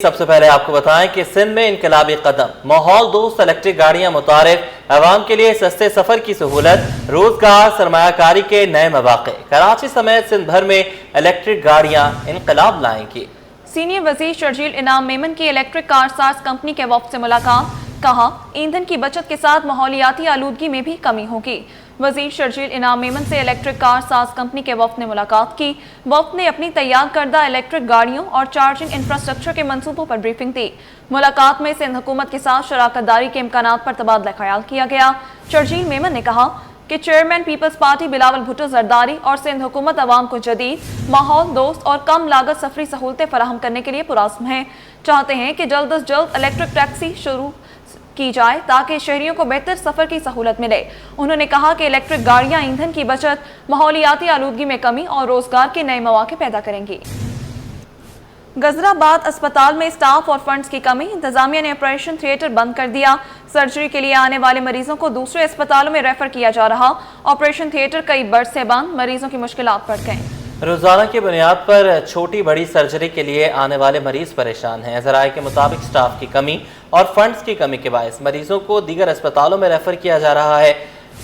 सबसे पहले आपको बताएं कि सिंध में इनकलाबी कदम, माहौल दोस्त इलेक्ट्रिक गाड़ियां मुतारिफ, आवाम के लिए सस्ते सफर की सहूलत, रोजगार सरमायाकारी के नए मौके। कराची समेत सिंध भर में इलेक्ट्रिक गाड़ियां इनकलाब लाएंगी। सीनियर वजीर शर्जील इनाम मेमन की इलेक्ट्रिक कार साज कंपनी के वफ्द से मुलाकात, कहा ईंधन की बचत के साथ माहौलियाती आलूदगी में भी कमी होगी। वजीर शर्जील इनाम मेमन से इलेक्ट्रिक कार साज कंपनी के वफ्द ने मुलाकात की। वफ्द ने अपनी तैयार करदा इलेक्ट्रिक गाड़ियों और चार्जिंग इंफ्रास्ट्रक्चर के मंसूबों पर ब्रीफिंग दी। मुलाकात में सिंध हुकूमत के साथ शराकत दारी के इम्कानात पर तबादला ख्याल किया गया। शर्जील मेमन ने कहा कि चेयरमैन पीपल्स पार्टी बिलावल भुट्टो जरदारी और सिंध हुकूमत अवाम को जदीद, माहौल दोस्त और कम लागत सफरी सहूलतें फराहम करने के लिए पुरअज़्म हैं। चाहते हैं कि जल्द अज जल्द इलेक्ट्रिक टैक्सी शुरू की जाए ताकि शहरियों को बेहतर सफर की सहूलत मिले। उन्होंने कहा कि इलेक्ट्रिक गाड़ियां ईंधन की बचत, माहौलियाती आलूदगी में कमी और रोजगार के नए मौके पैदा करेंगी। गजराबाद अस्पताल में स्टाफ और फंड्स की कमी, इंतजामिया ने ऑपरेशन थिएटर बंद कर दिया। सर्जरी के लिए आने वाले मरीजों को दूसरे अस्पतालों में रेफर किया जा रहा। ऑपरेशन थिएटर कई बरस से बंद, मरीजों की मुश्किलात बढ़ गई। रोजाना की बुनियाद पर छोटी बड़ी सर्जरी के लिए आने वाले मरीज परेशान हैं। ज़राए के मुताबिक स्टाफ की कमी और फंड्स की कमी के बायस मरीजों को दीगर अस्पतालों में रेफर किया जा रहा है।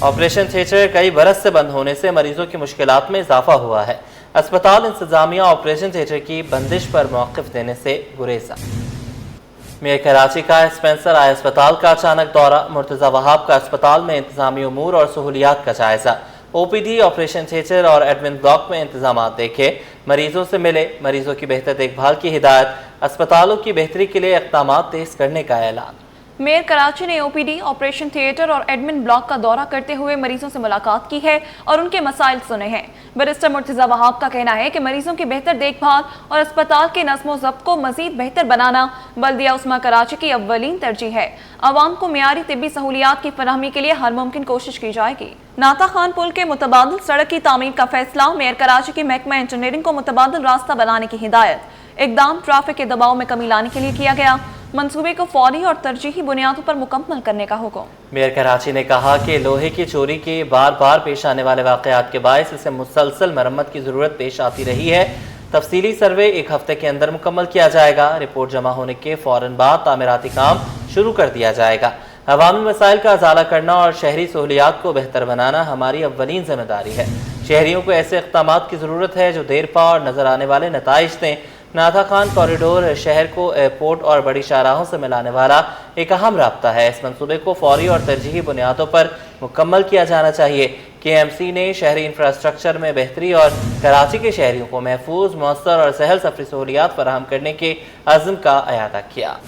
ऑपरेशन थिएटर कई बरस से बंद होने से मरीजों की मुश्किलात में इजाफा हुआ है। अस्पताल इंतजामिया ऑपरेशन थिएटर की बंदिश पर मौक़िफ़ देने से गुरेजा। मेयर कराची का स्पेंसर आई अस्पताल का अचानक दौरा, मुर्तज़ा वहाब का अस्पताल में इंतजामी उमूर और सहूलियात का जायजा। ओपीडी, ऑपरेशन थिएटर और एडमिन ब्लॉक में इंतजाम देखे, मरीजों से मिले, मरीजों की बेहतर देखभाल की हिदायत, अस्पतालों की बेहतरी के लिए इक़दाम तेज करने का ऐलान। मेयर कराची ने ओपीडी, ऑपरेशन थिएटर और एडमिन ब्लॉक का दौरा करते हुए मरीजों से मुलाकात की है और उनके मसाइल सुने हैं। बैरिस्टर मुर्तज़ा वहाब का कहना है कि मरीजों की बेहतर देखभाल और अस्पताल के नज़्म ज़ब्त को मजीद बेहतर बनाना बल्दिया उस्मा कराची की अव्वलीन तरजीह है। आवाम को मियारी तिब्बी सहूलियात की फराहमी के लिए हर मुमकिन कोशिश की जाएगी। नाता खान पुल के मुतबादिल सड़क की तामीर का फैसला, मेयर कराची की महकमा इंजीनियरिंग को मुतबादिल रास्ता बनाने की हिदायत। इक़दाम ट्रैफिक के दबाव में कमी लाने के लिए किया गया। मंसूबे को फौरी और तरजीही बुनियादों पर मुकम्मल करने का हुक्म। मेयर कराची ने कहा कि लोहे की चोरी के बार बार पेश आने वाले वाक़यात के बायस इसे मुसलसल मरम्मत की ज़रूरत पेश आती रही है। तफसीली सर्वे एक हफ्ते के अंदर मुकम्मल किया जाएगा। रिपोर्ट जमा होने के फ़ौरन बाद तामीराती काम शुरू कर दिया जाएगा। अवामी मसाइल का अजाला करना और शहरी सहूलियात को बेहतर बनाना हमारी अव्वलीन जिम्मेदारी है। शहरियों को ऐसे इक़दामात की ज़रूरत है जो देर पा और नज़र आने वाले नताइज दें। नाता खान कॉरिडोर शहर को एयरपोर्ट और बड़ी शाहराहों से मिलाने वाला एक अहम रास्ता है। इस मंसूबे को फौरी और तरजीही बुनियादों पर मुकम्मल किया जाना चाहिए। KMC ने शहरी इंफ्रास्ट्रक्चर में बेहतरी और कराची के शहरियों को महफूज, मौसर और सहल सफरी सहूलियात फराहम करने के अज़्म का अयादा किया।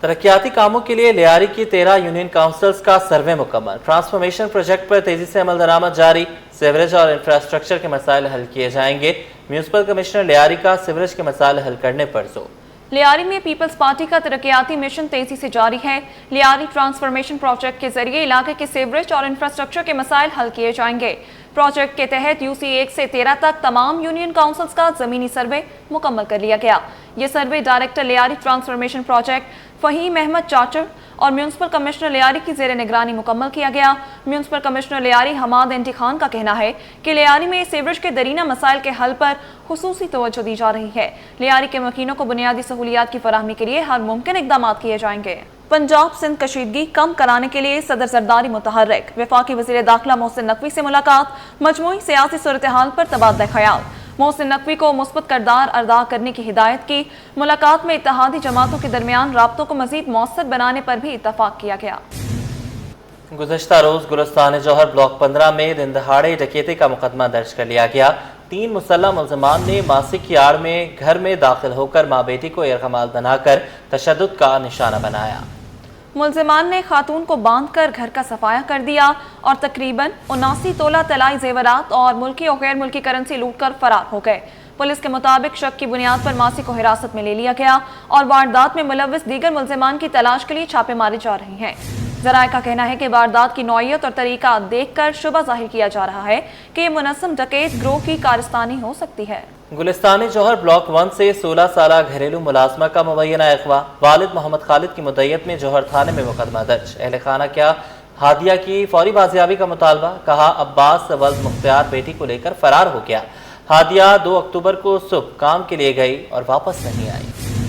तरक्याती कामों के लिए लियारी की 13 यूनियन काउंसिल्स का सर्वे मुकम्मल, ट्रांसफॉर्मेशन प्रोजेक्ट पर तेजी से अमल दरामद जारी, सीवरेज और इंफ्रास्ट्रक्चर के मसाइल हल किए जाएंगे। म्यूनसिपल कमिश्नर लियारी का सीवरेज के मसाइल हल करने पर जोर। लियारी में पीपल्स पार्टी का तरक्याती मिशन तेजी से जारी है। लियारी ट्रांसफॉर्मेशन प्रोजेक्ट के जरिए इलाके के सीवरेज और इंफ्रास्ट्रक्चर के मसाइल हल किए जाएंगे। प्रोजेक्ट के तहत UC 1 से 13 तक तमाम यूनियन काउंसिल्स का जमीनी सर्वे मुकम्मल कर लिया गया। ये survey director Lyari transformation project Faheem Ahmed Chachar और म्यूनसिपल कमिश्नर लियारी की ज़ेर निगरानी मुकम्मल किया गया। म्यूनसिपल कमिश्नर लियारी हमाद एंटी खान का कहना है कि लियारी में सीवरेज के दरीना मसाइल के हल पर खुसूसी तवज्जो दी जा रही है। लियारी के मकीनों को बुनियादी सहूलियात की फराहमी के लिए हर मुमकिन इक़दाम किए जाएंगे। पंजाब सिंध कशीदगी कम कराने के लिए सदर जरदारी मुतहर्रिक, वफाकी वज़ीर दाखिला मोहसिन नकवी से मुलाकात, मजमूई सियासी सूरत हाल पर तबादला ख्याल। मोहसिन नकवी को मुस्बत किरदार अदा करने की हिदायत की। मुलाकात में इत्तेहादी जमातों के दरमियान राब्तों को मजीद मौसर बनाने पर भी इत्तफाक किया गया। गुज़श्ता रोज गुलिस्तान जौहर ब्लॉक 15 में दिन दहाड़े डकैती का मुकदमा दर्ज कर लिया गया। 3 मुसल्लह मुल्ज़िमान ने मासिक की आड़ में घर में दाखिल होकर माँ बेटी को यरगमाल बनाकर तशद्दुद का निशाना बनाया। मुल्ज़िमान ने खातून को बांधकर घर का सफाया कर दिया और तकरीबन 79 तोला तलाई जेवरात और मुल्की और गैर मुल्की करेंसी लूटकर फरार हो गए। पुलिस के मुताबिक शक की बुनियाद पर मासी को हिरासत में ले लिया गया और वारदात में मुलव्विस दीगर मुल्ज़िमान की तलाश के लिए छापेमारी जा रही है। ज़राए का कहना है कि वारदात की नौइयत और तरीका देखकर शुबा जाहिर किया जा रहा है कि ये मुनज़्ज़म डकैत गिरोह की कारस्तानी हो सकती है। गुलिस्तान जौहर ब्लॉक 1 से 16 साल घरेलू मुलाजमा का मुबैना अगवा, वालिद मोहम्मद खालिद की मुद्दत में जौहर थाने में मुकदमा दर्ज। अहल खाना क्या हादिया की फौरी बाजियाबी का मुतालबा, कहा अब्बास वल्द मुख्तियार बेटी को लेकर फरार हो गया। हादिया 2 अक्टूबर को सुबह काम के लिए गई और वापस नहीं आई।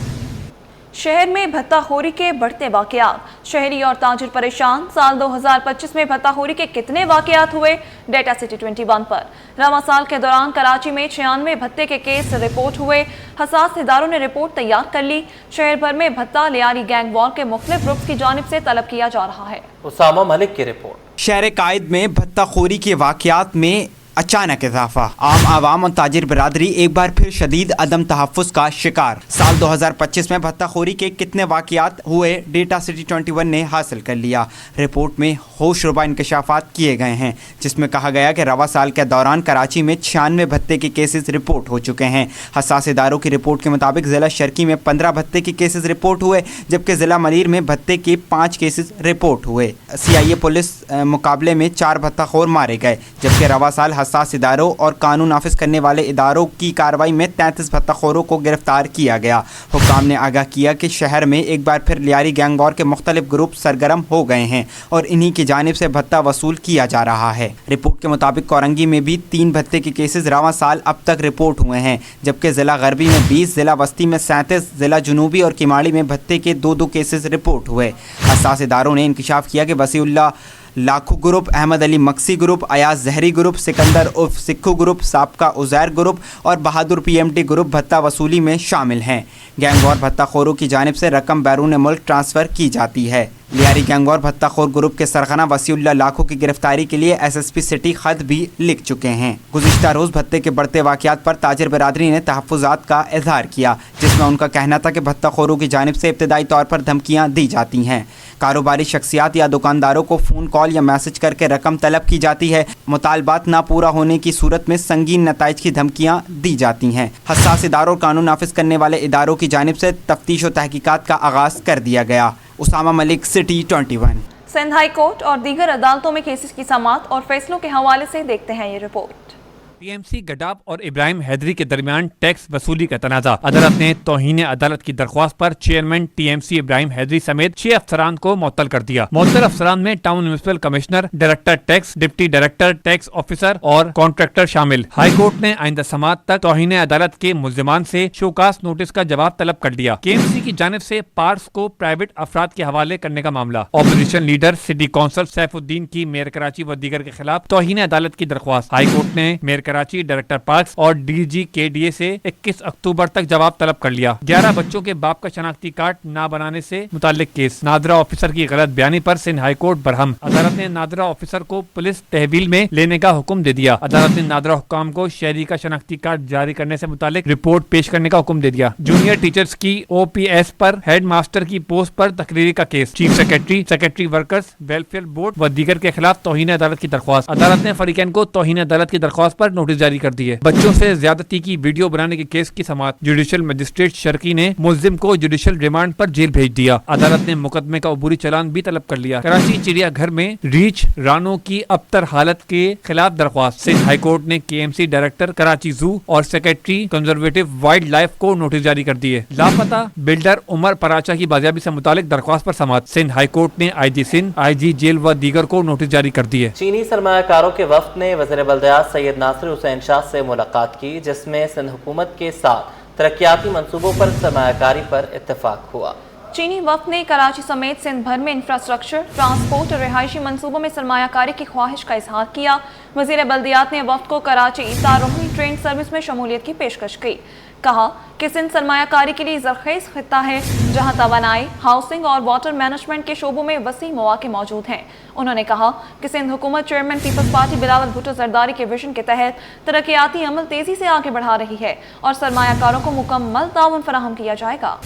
शहर में भत्ताखोरी के बढ़ते वाकयात, शहरी और ताजिर परेशान। साल 2025 में भत्ताखोरी के कितने वाकयात हुए? डेटा सिटी 21 पर। रवां साल के दौरान कराची में 96 भत्ते के केस रिपोर्ट हुए। हसास इदारों ने रिपोर्ट तैयार कर ली। शहर भर में भत्ता लियारी गैंग वॉर के मुख्तलिफ ग्रुप्स की जानिब से तलब किया जा रहा है। उसामा मलिक की रिपोर्ट। शहर कायद में भत्ताखोरी के वाकयात में अचानक इजाफा। आम आवाम और ताजिर बिरादरी एक बार फिर शदीद अदम तहफ़्फ़ुज़ का शिकार। साल 2025 में भत्ताखोरी के कितने वाकयात हुए? डेटा सिटी 21 ने हासिल कर लिया। रिपोर्ट में होशरुबा इंकशाफात किए गए हैं, जिसमें कहा गया कि रवा साल के दौरान कराची में 96 भत्ते के केसेस रिपोर्ट हो चुके हैं। हसास इदारों की रिपोर्ट के मुताबिक ज़िला शर्की में 15 भत्ते के केसेस रिपोर्ट हुए, जबकि ज़िला मलीर में भत्ते के 5 केसेस रिपोर्ट हुए। CIA पुलिस मुकाबले में 4 भत्ताखोर मारे गए, जबकि रवा साल हसास इदारों और कानून नाफिज करने वाले इदारों की कार्रवाई में 33 भत्ताखोरों को गिरफ्तार किया गया। हुक्काम ने आगाह किया कि शहर में एक बार फिर लियारी गैंग वॉर के मुख्तलिफ ग्रुप सरगर्म हो गए हैं और इन्हीं की जानिब से भत्ता वसूल किया जा रहा है। रिपोर्ट के मुताबिक कोरंगी में भी 3 भत्ते के केसेस रवां साल अब तक रिपोर्ट हुए हैं, जबकि ज़िला गरबी में 20, ज़िला वस्ती में 37, ज़िला जुनूबी और किमाड़ी में भत्ते के 2-2 केसेस रिपोर्ट हुए। हसास इदारों ने इंकशाफ किया कि Wasiullah Lakhu group, Ahmed Ali Maksi group, Ayaz Zehri group, Sikandar उर्फ सिक्खू ग्रुप, साबका उज़ैर ग्रुप और बहादुर PMT ग्रुप भत्ता वसूली में शामिल हैं। गैंग वॉर भत्ताखोरों की जानिब से रकम बैरून मुल्क ट्रांसफ़र की जाती है। लियारी गैंग वॉर भत्ताखोर ग्रुप के सरगना वसीउल्लाह लाखू की गिरफ्तारी के लिए SSP सिटी खत भी लिख चुके हैं। गुज़िश्ता रोज़ भत्ते के बढ़ते वाक़यात पर ताजिर बिरादरी ने तहफ़्फ़ुज़ात का इज़हार किया, जिसमें उनका कहना था कि भत्ताखोरों की जानिब से इब्तदाई तौर पर धमकियाँ दी जाती हैं। कारोबारी शख्सियात या दुकानदारों को फ़ोन कॉल या मैसेज करके रकम तलब की जाती है। मुतालबात ना पूरा होने की सूरत में संगीन नताइज की धमकियाँ दी जाती हैं। हसास इदारों और कानून नाफिज करने वाले इदारों की जानिब से तफ्तीश और तहकीकात का आगाज़ कर दिया गया। Usama Malik, city 21। Sindh high court और दीगर अदालतों में केसेस की समाअत और फैसलों के हवाले से देखते हैं ये रिपोर्ट। TMC गडाब और इब्राहिम हैदरी के दरमियान टैक्स वसूली का तनाज़ा। अदालत ने तौहीन अदालत की दरख्वास्त पर चेयरमैन TMC इब्राहिम हैदरी समेत 6 अफसरान को मुअत्तल कर दिया। मुअत्तल अफसरान में town municipal commissioner, director tax, deputy director tax officer और कॉन्ट्रैक्टर शामिल। हाई कोर्ट ने आइंदा समाअत तक तौहीन अदालत के मुल्जिमान से शोकास नोटिस का जवाब तलब कर लिया। KMC की जानिब से पार्क्स को प्राइवेट अफराद के हवाले करने का मामला। Opposition leader city council Saifuddin की मेयर कराची व दीगर के खिलाफ तौहीन अदालत की दरख्वास्त। हाई कोर्ट ने मेयर कराची, डायरेक्टर पार्क्स और DG KDA से 21 अक्टूबर तक जवाब तलब कर लिया। 11 बच्चों के बाप का शनाख्ती कार्ड ना बनाने से मुताल्लिक केस। नादरा ऑफिसर की गलत बयानी पर सिंध हाई कोर्ट बरहम। अदालत ने नादरा ऑफिसर को पुलिस तहवील में लेने का हुक्म दे दिया। अदालत ने नादरा हुक्काम को शहरी का शनाख्ती कार्ड जारी करने से मुताल्लिक रिपोर्ट पेश करने का हुक्म दे दिया। जूनियर टीचर्स की OPS पर हेड मास्टर की पोस्ट पर तकरीरी का case. Chief secretary, secretary workers welfare board व दीगर के खिलाफ तौहीन अदालत की दरख्वास्त। अदालत ने फरीकैन को तौहीन अदालत की दरख्वास्त पर नोटिस जारी कर दी है। बच्चों से ज्यादती की वीडियो बनाने के केस की समाअत। जुडिशियल मजिस्ट्रेट शर्की ने मुल्जिम को जुडिशियल रिमांड पर जेल भेज दिया। अदालत ने मुकदमे का अबूरी चालान भी तलब कर लिया। कराची चिड़ियाघर में रीछ रानो की अबतर हालत के खिलाफ दरख्वास्त। सिंध हाई कोर्ट ने KMC डायरेक्टर कराची जू और सेक्रेटरी कंजर्वेटिव वाइल्ड लाइफ को नोटिस जारी कर दिए। लापता बिल्डर उमर पराचा की बाजियाबी से मुतालिक दरख्वास्त पर समाअत। सिंध हाई कोर्ट ने IG सिंध, IG जेल व दीगर को नोटिस जारी कर दिए। चीनी सरमायाकारों के वफ्द ने वज़ीर बल्दियात सैयद नासिर हुसैन शाह से मुलाकात की, जिसमें सिंध हुकूमत के साथ तरक्याती मंसूबों पर सरमायाकारी पर इत्तेफाक हुआ। चीनी वफ्द ने कराची समेत सिंध भर में इंफ्रास्ट्रक्चर, ट्रांसपोर्ट और रिहायशी मंसूबों में सरमायाकारी की ख्वाहिश का इजहार किया। वज़ीर बल्दियात ने वफ्द को कराची तारोही ट्रेन सर्विस में शमूलियत की पेशकश की। कहा कि सिंध सरमायाकारी के लिए ज़रख़ीज़ खित्ता है, जहाँ तवानाई, हाउसिंग और वाटर मैनेजमेंट के शोबों में वसी मौक़े मौजूद हैं। उन्होंने कहा कि सिंध हुकूमत चेयरमैन पीपल्स पार्टी बिलावल भुट्टो जरदारी के विजन के तहत तरक्याती अमल तेज़ी से आगे बढ़ा रही है और सरमायाकारों को मुकम्मल ताउन फराहम किया जाएगा।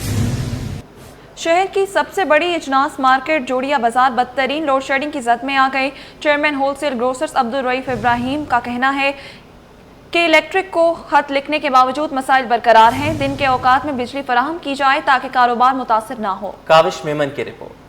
शहर की सबसे बड़ी इजनास मार्केट जोड़िया बाजार बदतरीन लोड शेडिंग की जद में आ गई। Chairman wholesale grocers Abdul Raeef Ibrahim का कहना है कि इलेक्ट्रिक को खत लिखने के बावजूद मसाइल बरकरार हैं। दिन के औकात में बिजली फराहम की जाए ताकि कारोबार मुतासिर ना हो। काविश मेमन की रिपोर्ट।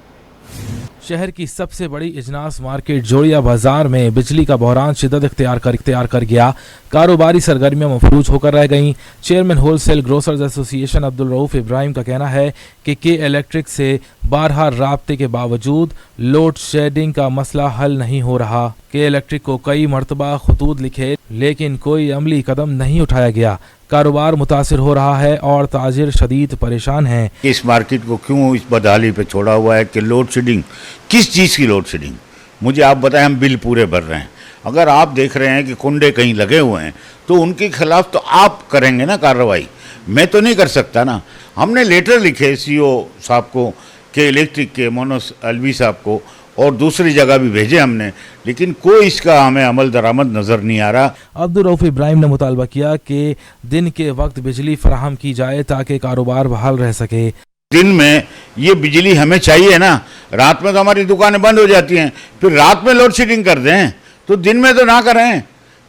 शहर की सबसे बड़ी इजनास मार्केट जोड़िया बाजार में बिजली का बहरान शिद्दत इख्तियार कर गया। कारोबारी सरगर्मियां मफलूज होकर रह गईं। Chairman wholesale grocers association Abdul Rauf Ibrahim का कहना है कि के इलेक्ट्रिक से बारहा राब्ते के बावजूद लोड शेडिंग का मसला हल नहीं हो रहा। के इलेक्ट्रिक को कई मरतबा खतूत लिखे लेकिन कोई अमली कदम नहीं उठाया गया। कारोबार मुतासिर हो रहा है और ताजिर शदीद परेशान हैं। इस मार्केट को क्यों इस बदहाली पे छोड़ा हुआ है कि लोड शेडिंग, किस चीज़ की लोड शेडिंग, मुझे आप बताएं। हम बिल पूरे भर रहे हैं, अगर आप देख रहे हैं कि कुंडे कहीं लगे हुए हैं तो उनके खिलाफ तो आप करेंगे ना कार्रवाई, मैं तो नहीं कर सकता ना। हमने लेटर लिखे सीईओ साहब को कि इलेक्ट्रिक के मोनोस अलवी साहब को, और दूसरी जगह भी भेजे हमने, लेकिन कोई इसका हमें अमल दरामद नज़र नहीं आ रहा। अब्दुल रऊफ इब्राहिम ने मुतालबा किया कि दिन के वक्त बिजली फराहम की जाए ताकि कारोबार बहाल रह सके। दिन में ये बिजली हमें चाहिए ना, रात में तो हमारी दुकानें बंद हो जाती हैं, फिर रात में लोड शेडिंग कर दें तो दिन में तो ना करें।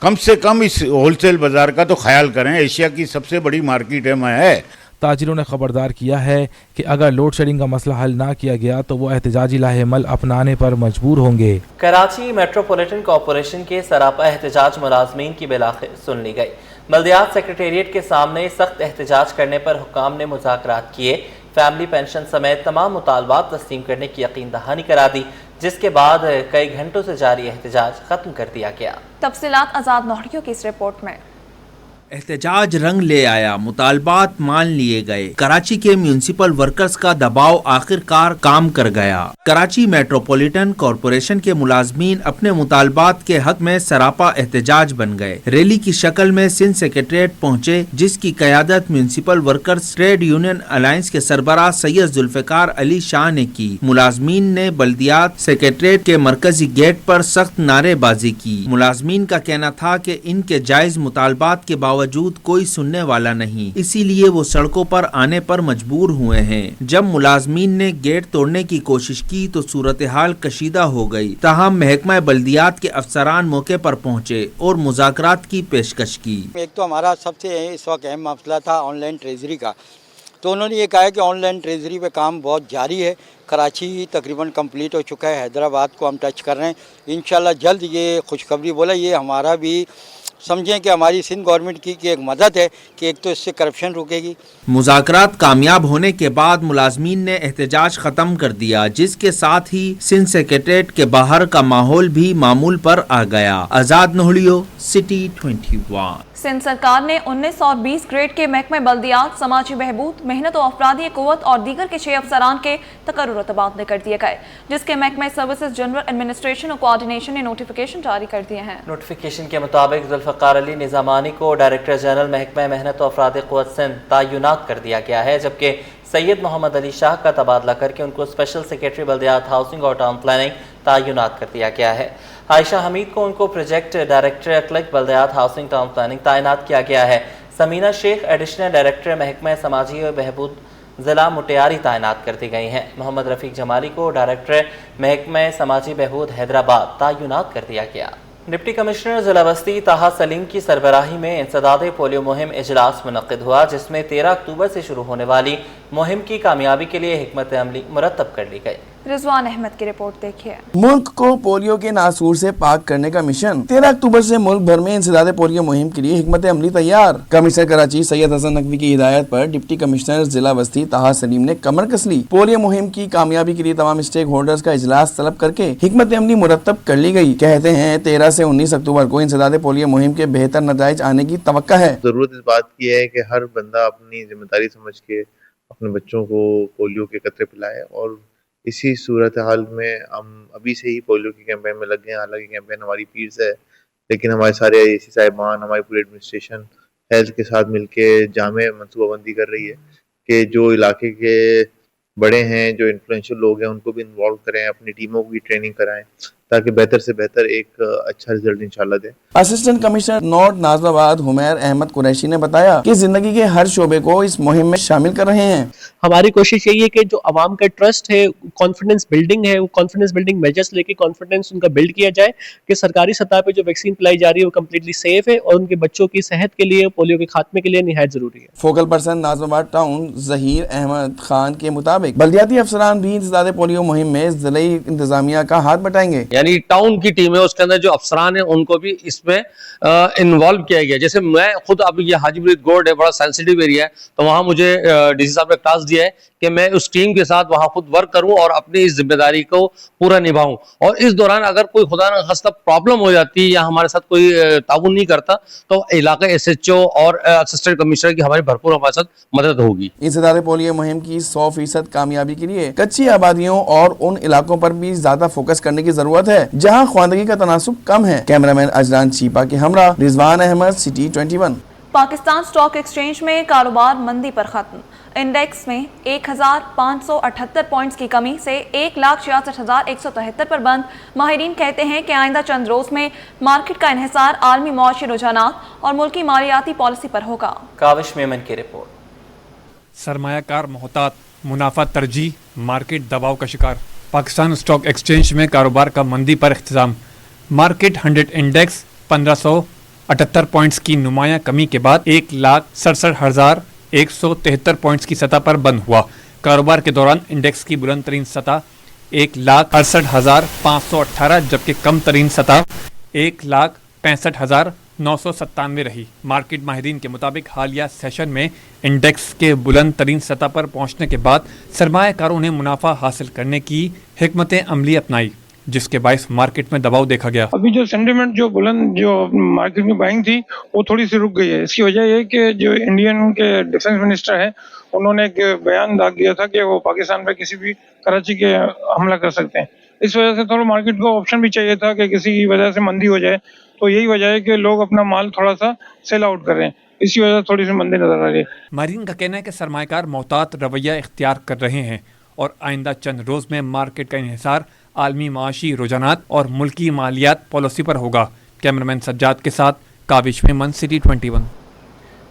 कम से कम इस होलसेल बाज़ार का तो ख्याल करें, एशिया की सबसे बड़ी मार्केट है। ताजिरों ने खबरदार किया है कि अगर लोड शेडिंग का मसला हल ना किया गया तो वो एहतजाजी लाहेमल अपनाने पर मजबूर होंगे। कराची मेट्रोपॉलिटन कॉरपोरेशन के सरापा एहतजाज मुलाजमीन की बिलाखिर सुन ली गई। बल्दियात सेक्रेटेरिएट के सामने सख्त एहतजाज करने पर हुक्काम ने मुज़ाकरात किए, फैमिली पेंशन समेत तमाम मुतालबात तस्लीम करने की यकीन दहानी करा दी, जिसके बाद कई घंटों से जारी एहतजाज खत्म कर दिया गया। तफसीलात आज़ाद नोहरियों की इस रिपोर्ट में। एहतजाज रंग ले आया, मुतालबात मान लिए गए, कराची के म्यूनिसिपल वर्कर्स का दबाव आखिरकार काम कर गया। कराची मेट्रोपॉलिटन कॉरपोरेशन के मुलाजमीन अपने मुतालबात के हक में सरापा एहतजाज बन गए। रैली की शक्ल में सिंध सेक्रेटेरिएट पहुंचे, जिसकी क़यादत municipal workers trade union alliance के सरबराह सैयद जुल्फ़िकार अली शाह ने की। मुलाजमीन ने बल्दियात सेक्रेटेरिएट के मरकजी गेट पर सख्त नारेबाजी की। मुलाजमीन का कहना था कि इनके जायज मुतालबात के बावजूद कोई सुनने वाला नहीं, इसीलिए वो सड़कों पर आने पर मजबूर हुए हैं। जब मुलाजमीन ने गेट तोड़ने की कोशिश की तो सूरत हाल कशीदा हो गई। ताहम महकमा बल्दियात के अफसरान मौके पर पहुंचे और मुज़ाकरात की पेशकश की। एक तो हमारा सबसे इस वक्त अहम मसला था ऑनलाइन ट्रेजरी का, तो उन्होंने ये कहा है कि ऑनलाइन ट्रेजरी पे काम बहुत जारी है। कराची तकरीबन कंप्लीट हो चुका है, हैदराबाद को हम टच कर रहे हैं। इंशाल्लाह जल्द ये खुशखबरी बोला, ये हमारा भी समझें कि हमारी सिंध गवर्नमेंट की एक मदद है कि एक तो इससे करप्शन रुकेगी। मुज़ाकरात कामयाब होने के बाद मुलाजमीन ने एहतजाज खत्म कर दिया, जिसके साथ ही सिंध सेक्रेटेरिएट के बाहर का माहौल भी मामूल पर आ गया। आज़ाद नोहलियो, सिटी 21। सिंध सरकार ने 19 और 20 ग्रेड के महकमे बल्दियात, समाजी बहबूद, मेहनत और अफरादी क़ुव्वत और दीगर के 6 अफसरान के तकर्रुर तबादले कर दिए गए, जिसके महकमा सर्विसेज जनरल एडमिनिस्ट्रेशन और कोऑर्डिनेशन ने नोटिफिकेशन जारी कर दिए हैं। नोटिफिकेशन के मुताबिक जुल्फ़िकार अली निज़ामानी को डायरेक्टर जनरल महकमा मेहनत और अफरादी क़ुव्वत सिंध तयनात कर दिया गया है, जबकि सैयद मोहम्मद अली शाह का तबादला करके उनको स्पेशल सेक्रेटरी बल्दियात हाउसिंग और टाउन प्लानिंग तयनात कर दिया गया है। आयशा हमीद को उनको प्रोजेक्ट डायरेक्टर अक्लक बल्दियात हाउसिंग टाउन प्लानिंग तैनात किया गया है। समीना शेख एडिशनल डायरेक्टर महकमा समाजी और बहबूद ज़िला मुटियारी तैनात कर दी गई हैं। मोहम्मद रफ़ीक जमाली को डायरेक्टर महकमा समाजी बहबूद हैदराबाद तैनात कर दिया गया। डिप्टी कमिश्नर ज़िला बस्ती ताहा सलीम की सरबराही में इंसदाद पोलियो मुहिम इजलास मुनक़्क़िद हुआ, जिसमें 13 अक्टूबर से शुरू होने वाली मुहिम की कामयाबी के लिए हिकमत अमली मुरतब कर ली गई। रिजवान अहमद की रिपोर्ट देखिए। मुल्क को पोलियो के नासूर से पाक करने का मिशन। 13 अक्टूबर से मुल्क भर में इंसदाद पोलियो मुहिम के लिए हिकमत अमली तैयार। कमिश्नर कराची सैयद हसन नकवी की हिदायत पर डिप्टी कमिश्नर जिला बस्ती ताहा सलीम ने कमर कस ली। पोलियो मुहिम की कामयाबी के लिए तमाम स्टेक होल्डर्स का इजलास तलब करके हिकमत अमली मुरतब कर ली गई। कहते हैं 13 से 19 अक्टूबर को इंसदाद पोलियो मुहिम के बेहतर नताइज आने की तवक्का है। जरूरत इस बात की है कि हर बंदा अपनी जिम्मेदारी समझ के अपने बच्चों को पोलियो के कतरे पिलाए, और इसी सूरत हाल में हम अभी से ही पोलियो के कैंपेन में लग गए हैं। हालांकि कैंपेन हमारी पीर से है, लेकिन हमारे सारे एसी साहिबान, हमारी पूरी एडमिनिस्ट्रेशन हेल्थ के साथ मिलके जामे मनसूबाबंदी कर रही है कि जो इलाके के बड़े हैं, जो इन्फ्लुएंशियल लोग हैं, उनको भी इन्वॉल्व करें, अपनी टीमों की ट्रेनिंग कराएं, ताकि बेहतर से बेहतर एक अच्छा रिजल्ट इंशाल्लाह दें। Assistant commissioner north Nazimabad Humair Ahmed Qureshi ने बताया कि जिंदगी के हर शोबे को इस मुहिम में शामिल कर रहे हैं। हमारी कोशिश यही है कि जो आवाम का ट्रस्ट है, कॉन्फिडेंस बिल्डिंग है, वो कॉन्फिडेंस बिल्डिंग मेजर्स लेके कॉन्फिडेंस उनका बिल्ड किया जाए कि सरकारी सतह पे जो वैक्सीन पिलाई जा रही है वो कम्प्लीटली सेफ है और उनके बच्चों की सेहत के लिए, पोलियो के खात्मे के लिए निहायत जरूरी है। Focal person Nazimabad town Zaheer Ahmed Khan के मुताबिक बल्दियाती अफसरान भी इंसदाद पोलियो मुहिम में ज़िले इंतजामिया का हाथ बटाएंगे। یعنی ٹاؤن کی ٹیم ہے، اس کے اندر جو افسران ہیں ان کو بھی اس میں انوالو کیا گیا. جیسے میں خود اب یہ حاجی مرید گورڈ ہے، بڑا سینسیٹیو ایریا ہے، تو وہاں مجھے ڈی سی صاحب نے ٹاسک دیا ہے کہ میں اس ٹیم کے ساتھ وہاں خود ورک کروں اور اپنی اس ذمہ داری کو پورا نبھاؤں. اور اس دوران اگر کوئی خدا نہ خواستہ پرابلم ہو جاتی ہے یا ہمارے ساتھ کوئی تعاون نہیں کرتا تو علاقے ایس ایچ او اور اسسٹنٹ کمشنر کی ہماری بھرپور ہمارے ساتھ مدد ہوگی. انسداد پولیو مہم کی 100% کامیابی کے لیے کچی آبادیوں اور ان علاقوں پر بھی زیادہ فوکس کرنے کی ضرورت ہے جہاں خواندگی کا تناسب کم ہے. کیمرامین اجلان چیپا کے ہمراہ Rizwan Ahmed, city 21. Pakistan stock exchange میں کاروبار مندی پر ختم. انڈیکس میں 1578 پوائنٹس کی کمی سے 1,66,173 پر بند. ماہرین کہتے ہیں کہ آئندہ چند روز میں مارکیٹ کا انحصار عالمی معاشی رجحانات اور ملکی مالیاتی پالیسی پر ہوگا. کاوش میمن کی رپورٹ. سرمایہ کار محتاط، منافع ترجیح، مارکیٹ دباؤ کا شکار. پاکستان اسٹاک ایکسچینج میں کاروبار کا مندی پر اختتام. مارکیٹ 100 انڈیکس 1578 پوائنٹس کی نمایاں کمی کے بعد 1,67,173 پوائنٹس کی سطح پر بند ہوا. کاروبار کے دوران انڈیکس کی بلند ترین سطح 1,68,518 جبکہ کم ترین سطح 1,65,997 رہی. مارکیٹ ماہرین کے مطابق حالیہ سیشن میں انڈیکس کے بلند ترین سطح پر پہنچنے کے بعد سرمایہ کاروں نے منافع حاصل کرنے کی حکمت عملی اپنائی جس کے باعث مارکیٹ میں دباؤ دیکھا گیا. ابھی جو سینٹیمنٹ جو بلند جو مارکیٹ میں بائنگ تھی وہ تھوڑی سی رک گئی ہے. اس کی وجہ یہ کہ جو انڈین کے ڈیفنس منسٹر ہیں انہوں نے ایک بیان داغ دیا تھا کہ وہ پاکستان پہ کسی بھی کراچی کے حملہ کر سکتے ہیں. اس وجہ سے تھوڑا مارکیٹ کو آپشن بھی چاہیے تھا کہ کسی کی وجہ سے مندی ہو جائے، تو یہی وجہ ہے کہ لوگ اپنا مال تھوڑا سا سیل آؤٹ کر رہے ہیں. اسی وجہ سے تھوڑی سی مندی نظر آ رہی ہے. ماہرین کا کہنا ہے کہ سرمایہ کار محتاط رویہ اختیار کر رہے ہیں اور آئندہ چند روز میں مارکیٹ کا انحصار عالمی معاشی رجحانات اور ملکی مالیات پالیسی پر ہوگا. کیمرامین سجاد کے ساتھ کاوش میمن، سٹی 21.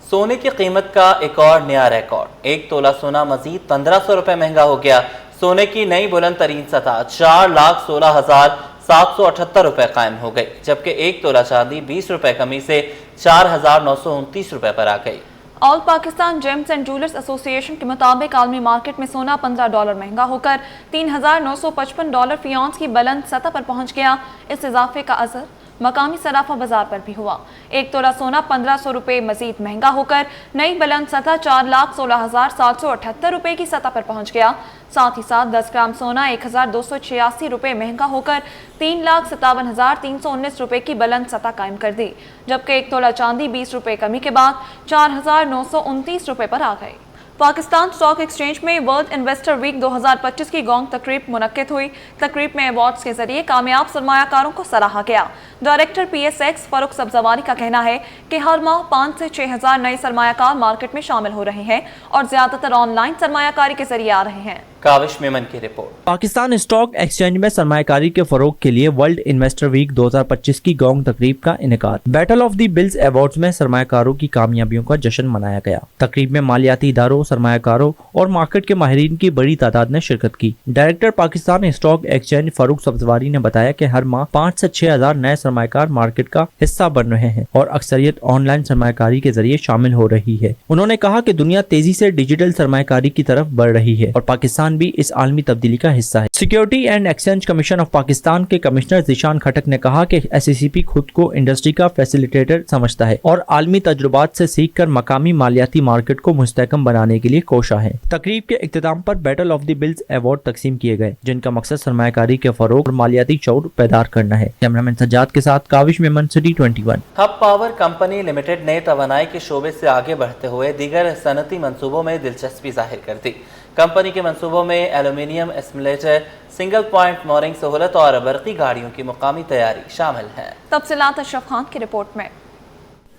سونے کی قیمت کا ایک اور نیا ریکارڈ. 1 تولہ سونا مزید 1500 روپے مہنگا ہو گیا. سونے کی نئی بلند ترین سطح 4,16,778 روپے قائم ہو گئی جبکہ 1 تولہ چاندی 20 روپے کمی سے 4,929 روپے پر آ گئی. آل پاکستان جیمز اینڈ جولرز ایسوسی ایشن کے مطابق عالمی مارکیٹ میں سونا $15 مہنگا ہو کر $3,955 فی اونس کی بلند سطح پر پہنچ گیا. اس اضافے کا اثر مقامی صرافہ بازار پر بھی ہوا. 1 تولہ سونا 1500 روپے مزید مہنگا ہو کر نئی بلند سطح 4,16,778 روپے کی سطح پر پہنچ گیا. ساتھ ہی ساتھ 10 گرام سونا 1,286 روپے مہنگا ہو کر 3,57,319 روپے کی بلند سطح قائم کر دی جبکہ 1 تولہ چاندی 20 روپے کمی کے بعد 4,929 روپے پر آ گئی. پاکستان اسٹاک ایکسچینج میں ورلڈ انویسٹر ویک 2025 کی گونگ تقریب منعقد ہوئی. تقریب میں ایوارڈز کے ذریعے کامیاب سرمایہ کاروں کو سراہا گیا. ڈائریکٹر PSX فاروق سبزواری کا کہنا ہے کہ ہر ماہ 5 سے 6,000 نئے سرمایہ کار مارکیٹ میں شامل ہو رہے ہیں اور زیادہ تر آن لائن سرمایہ کاری کے ذریعے آ رہے ہیں. کاوش میمن کی رپورٹ. پاکستان اسٹاک ایکسچینج میں سرمایہ کاری کے فروغ کے لیے ورلڈ انویسٹر ویک 2025 کی گونگ تقریب کا انعقاد. Battle of the bills awards میں سرمایہ کاروں کی کامیابیوں کا جشن منایا گیا. تقریب میں مالیاتی اداروں، سرمایہ کاروں اور مارکیٹ کے ماہرین کی بڑی تعداد نے شرکت کی. ڈائریکٹر پاکستان اسٹاک ایکسچینج فاروق سبزواری نے بتایا کہ ہر ماہ 5 سے 6,000 نئے سرمایہ کار مارکیٹ کا حصہ بن رہے ہیں اور اکثریت آن لائن سرمایہ کاری کے ذریعے شامل ہو رہی ہے. انہوں نے کہا کہ دنیا تیزی سے ڈیجیٹل سرمایہ کاری کی طرف بڑھ رہی ہے اور پاکستان بھی اس عالمی تبدیلی کا حصہ ہے. Security and exchange commission of Pakistan کے کمشنر ذیشان کھٹک نے کہا کہ SECP خود کو انڈسٹری کا فیسیلیٹیٹر سمجھتا ہے اور عالمی تجربات سے سیکھ کر مقامی مالیاتی مارکیٹ کو مستحکم بنانے کے لیے کوشاں ہے. تقریب کے اختتام پر battle of the bulls award تقسیم کیے گئے جن کا مقصد سرمایہ کاری کے فروغ اور مالیاتی شعور بیدار کرنا ہے. کیمرامین سجاد کے ساتھ Kawish Memon, city 21. Hub power company limited نے توانائی کے شعبے سے آگے بڑھتے ہوئے دیگر صنعتی منصوبوں میں دلچسپی ظاہر کر دی. کمپنی کے منصوبوں میں ایلومینیم اسملیٹر، سنگل پوائنٹ مورنگ سہولت اور برقی گاڑیوں کی مقامی تیاری شامل ہیں. تفصیلات اشرف خان کی رپورٹ میں.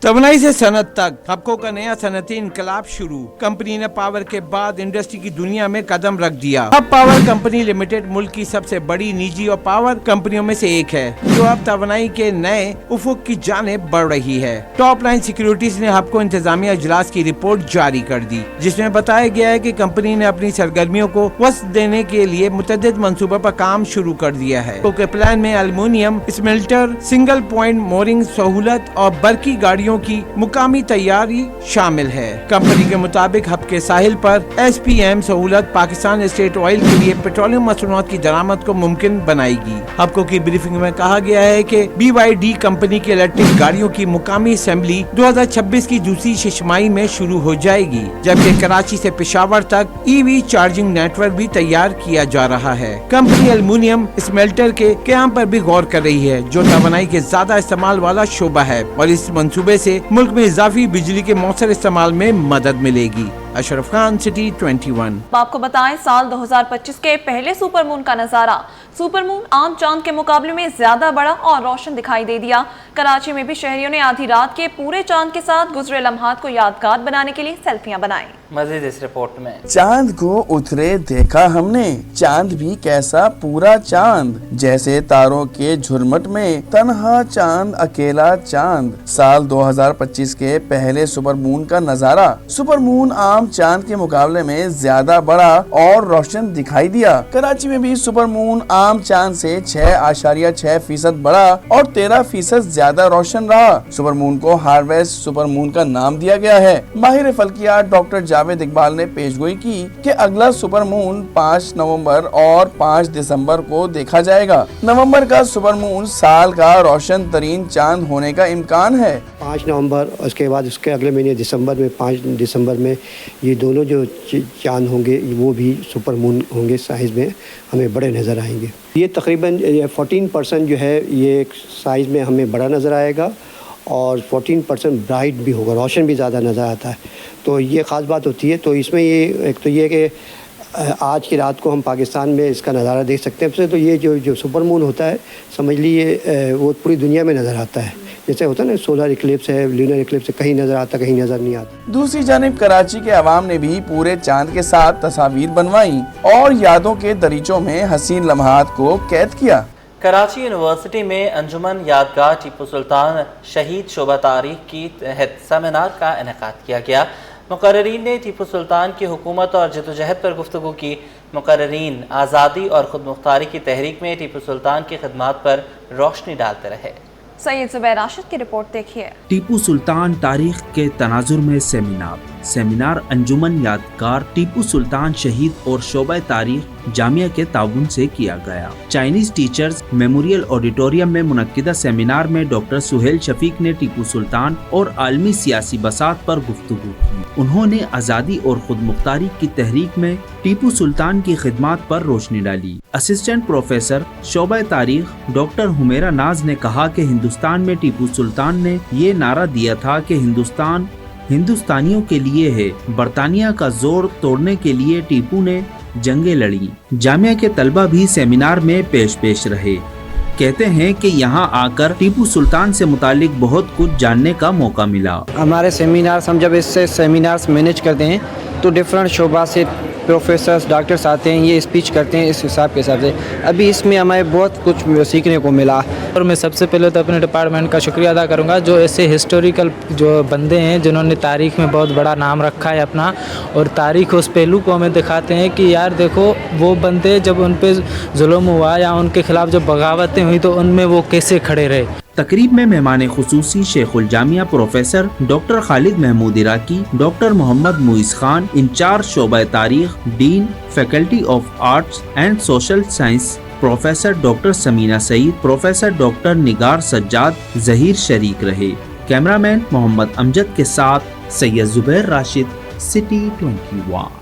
توانائی سے صنعت تک ہبکو کا نیا صنعتی انقلاب شروع. کمپنی نے پاور کے بعد انڈسٹری کی دنیا میں قدم رکھ دیا. ہب پاور کمپنی لمیٹڈ ملک کی سب سے بڑی نجی اور پاور کمپنیوں میں سے ایک ہے جو اب توانائی کے نئے افق کی جانب بڑھ رہی ہے. ٹاپ لائن سیکیورٹیز نے ہبکو انتظامیہ اجلاس کی رپورٹ جاری کر دی جس میں بتایا گیا ہے کہ کمپنی نے اپنی سرگرمیوں کو وسعت دینے کے لیے متعدد منصوبوں پر کام شروع کر دیا ہے. کے پلان میں ایلومینیم اسملٹر، سنگل پوائنٹ مورنگ سہولت اور برقی گاڑیوں गाड़ियों की मुकामी तैयारी शामिल है। कंपनी के मुताबिक हब के साहिल पर SPM सहूलत पाकिस्तान स्टेट ऑयल के लिए पेट्रोलियम मसनूआत की दरामद को मुमकिन बनाएगी। हबको की ब्रीफिंग में कहा गया है कि BYD कंपनी की इलेक्ट्रिक गाड़ियों की मुकामी असेंबली 2026 की दूसरी छमाही में शुरू हो जाएगी, जबकि कराची से पेशावर तक EV चार्जिंग नेटवर्क भी तैयार किया जा रहा है। कंपनी एल्युमिनियम स्मेल्टर के क़याम पर भी गौर कर रही है, जो तवानाई के ज्यादा इस्तेमाल वाला शोबा है, और इस मंसूबे से मुल्क में इजाफी बिजली के मौसर इस्तेमाल में मदद मिलेगी। अशरफ खान, सिटी 21। आपको बताएं, साल 2025 के पहले सुपरमून का नजारा। सुपरमून आम चांद के मुकाबले में ज्यादा बड़ा और रोशन दिखाई दे दिया। कराची में भी शहरियों ने आधी रात के पूरे चांद के साथ गुजरे लम्हात को यादगार बनाने के लिए सेल्फियां बनाई। मजीद इस रिपोर्ट में। चांद को उतरे देखा हमने, चांद भी कैसा पूरा चांद, जैसे तारों के झुरमट में तन्हा चांद अकेला चांद। साल 2025 के पहले सुपरमून का नजारा। सुपरमून आम चांद के मुकाबले में ज्यादा बड़ा और रोशन दिखाई दिया। कराची में भी सुपरमून आम चांद से 6.6% बड़ा और 13% ज्यादा रोशन रहा। सुपरमून को हार्वेस्ट सुपरमून का नाम दिया गया है। माहिर फल्कियात डॉक्टर जावेद इकबाल ने पेशगोई की कि अगला सुपरमून 5 नवंबर और 5 दिसंबर को देखा जाएगा। नवंबर का सुपरमून साल का रोशन तरीन चांद होने का इम्कान है। 5 नवंबर और उसके बाद उसके अगले महीने दिसंबर में 5 दिसंबर में ये दोनों जो चांद होंगे वो भी सुपरमून होंगे, साइज़ में हमें बड़े नज़र आएंगे। ये तकरीबन 14% जो है ये साइज़ में हमें बड़ा नज़र आएगा और 14% ब्राइट भी होगा, रोशन भी ज़्यादा नज़र आता है, तो ये ख़ास बात होती है। तो इसमें ये एक तो ये कि आज की रात को हम पाकिस्तान में इसका नज़ारा देख सकते हैं। तो ये जो सुपरमून होता है, समझ लीजिए वो पूरी दुनिया में नज़र आता है। जैसे होता है ना सोलर इक्लिप्स है, लूनर इक्लिप्स है, कहीं नज़र आता कहीं नज़र नहीं आता। दूसरी जानिब कराची के अवाम ने भी पूरे चांद के साथ तस्वीर बनवाई और यादों के दरीचों में हसीन लम्हात को कैद किया। कराची यूनिवर्सिटी में अंजुमन यादगार टीपू सुल्तान शहीद शोबा तारीख की तहत सेमिनार का इनेकाद किया गया। मुकर्रीन ने टीपू सुल्तान की हुकूमत और जदोजहद पर गुफ्तगू की। मुकर्रीन आज़ादी और खुद मुख्तारी की तहरीक में टीपू सुल्तान की खिदमत पर रोशनी डालते रहे। सैयद जुबैर राशिद की रिपोर्ट देखिए। टीपू सुल्तान तारीख के तनाजुर में सेमिनार अंजुमन यादगार टीपू सुल्तान शहीद और शोबा तारीख जामिया के ताउन से किया गया। चाइनीज टीचर्स मेमोरियल ऑडिटोरियम में मुनक्किदा सेमिनार में डॉक्टर सुहेल शफीक ने टीपू सुल्तान और आलमी सियासी बसात पर गुफ्तगू की। उन्होंने आज़ादी और खुद मुख्तारी की तहरीक में टीपू सुल्तान की खिदमत पर रोशनी डाली। असिस्टेंट प्रोफेसर शोबा तारीख डॉक्टर हुमेरा नाज ने कहा कि हिंदुस्तान में टीपू सुल्तान ने ये नारा दिया था कि हिंदुस्तान हिंदुस्तानियों के लिए है। बरतानिया का जोर तोड़ने के लिए टीपू ने जंगें लड़ी। जामिया के तलबा भी सेमिनार में पेश रहे। कहते हैं कि यहाँ आकर टीपू सुल्तान से मुतालिक बहुत कुछ जानने का मौका मिला। हमारे सेमिनार्स, हम जब इससे सेमिनार्स मैनेज करते हैं तो डिफरेंट शोबा से प्रोफेसर्स डॉक्टर्स आते हैं, ये स्पीच करते हैं इस हिसाब के हिसाब से। अभी इसमें हमें बहुत कुछ सीखने को मिला। और मैं सबसे पहले तो अपने डिपार्टमेंट का शुक्रिया अदा करूंगा, जो ऐसे हिस्टोरिकल जो बंदे हैं जिन्होंने तारीख़ में बहुत बड़ा नाम रखा है अपना, और तारीख़ उस पहलू को हमें दिखाते हैं कि यार देखो वो बंदे जब उन पे जुल्म हुआ या उनके खिलाफ जब बगावतें हुई तो उनमें वो कैसे खड़े रहे। तकरीब में मेहमान खुसूसी शेखुल जामिया professor doctor Khalid Mehmood Iraqi, doctor Mohammad Muiz Khan, in charge शोबा तारीख, dean faculty of arts and social science professor doctor Samina Saeed, professor doctor Nigar Sajjad Zaheer शरीक रहे। कैमरामैन मोहम्मद अमजद के साथ सैयद जुबैर राशिद, सिटी 21।